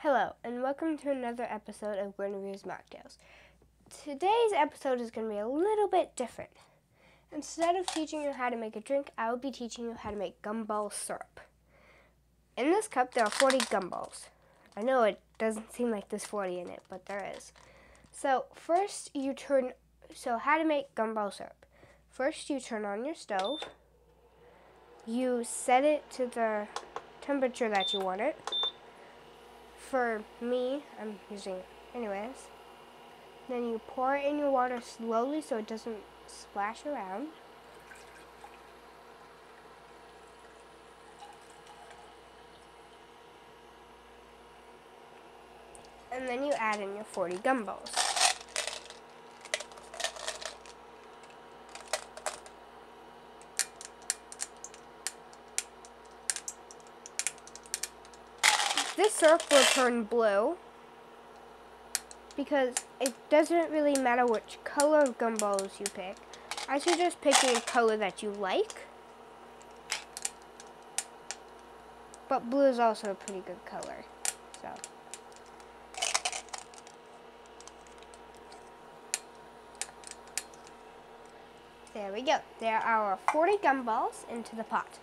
Hello, and welcome to another episode of Guinevere's Mocktails. Today's episode is going to be a little bit different. Instead of teaching you how to make a drink, I will be teaching you how to make gumball syrup. In this cup, there are 40 gumballs. I know it doesn't seem like there's 40 in it, but there is. So how to make gumball syrup. First, you turn on your stove. You set it to the temperature that you want it. For me, I'm using anyways. Then you pour it in your water slowly so it doesn't splash around. And then you add in your 40 gumballs. This syrup will turn blue because it doesn't really matter which color of gumballs you pick. I suggest picking a color that you like. But blue is also a pretty good color. So there we go. There are our 40 gumballs into the pot.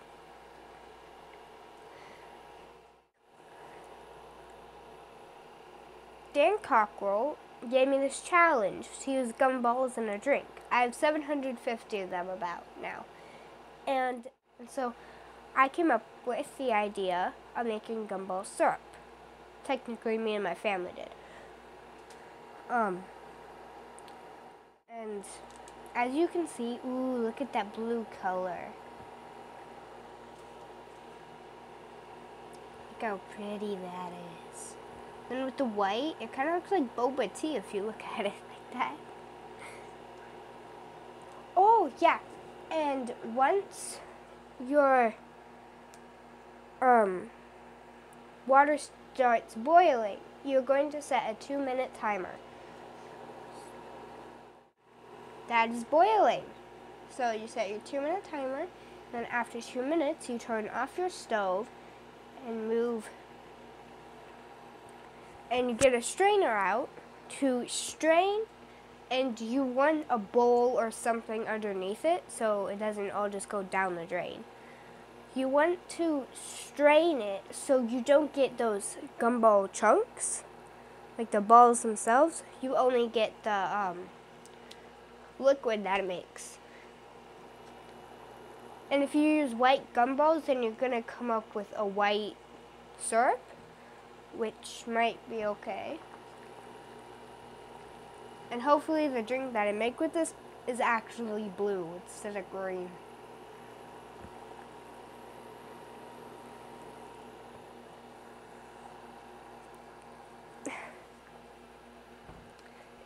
Dan Cockrell gave me this challenge to use gumballs in a drink. I have 750 of them about now. And so I came up with the idea of making gumball syrup. Technically, me and my family did. And as you can see, ooh, look at that blue color. Look how pretty that is. And with the white, it kind of looks like boba tea if you look at it like that. Oh, yeah. And once your water starts boiling, you're going to set a 2-minute timer. That is boiling. So you set your 2-minute timer, then after 2 minutes, you turn off your stove and you get a strainer out to strain, and you want a bowl or something underneath it so it doesn't all just go down the drain. You want to strain it so you don't get those gumball chunks, like the balls themselves. You only get the liquid that it makes. And if you use white gumballs, then you're going to come up with a white syrup, which might be okay. And hopefully the drink that I make with this is actually blue instead of green.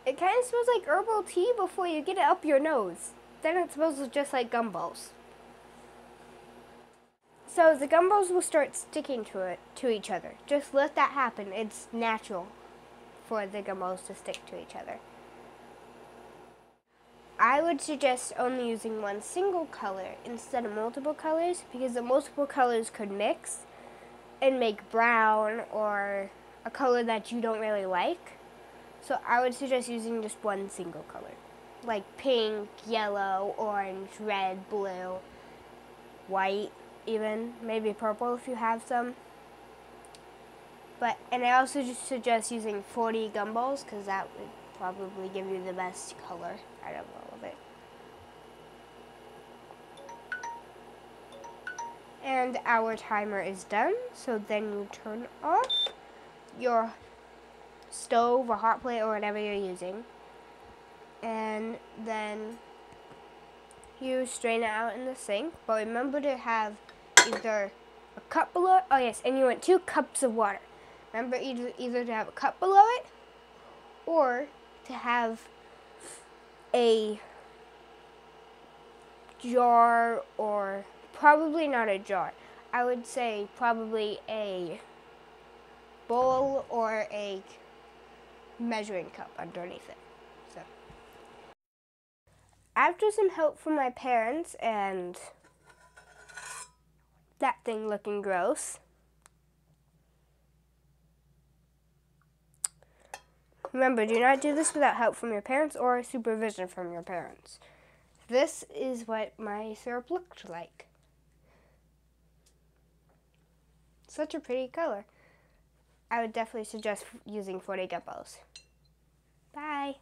It kind of smells like herbal tea before you get it up your nose. Then it smells just like gumballs. So the gumballs will start sticking to each other. Just let that happen. It's natural for the gumballs to stick to each other. I would suggest only using one single color instead of multiple colors, because the multiple colors could mix and make brown or a color that you don't really like. So I would suggest using just one single color, like pink, yellow, orange, red, blue, white, even maybe purple if you have some. And I also just suggest using 40 gumballs because that would probably give you the best color out of all of it. And our timer is done, so then you turn off your stove or hot plate or whatever you're using, and then you strain it out in the sink. But remember to have either a cup below it. Oh yes, and you want 2 cups of water. Remember either to have a cup below it or to have a jar, or probably not a jar. I would say probably a bowl or a measuring cup underneath it. So after some help from my parents and that thing looking gross, Remember, do not do this without help from your parents or supervision from your parents. This is what my syrup looked like. Such a pretty color. I would definitely suggest using 40 gumballs. Bye.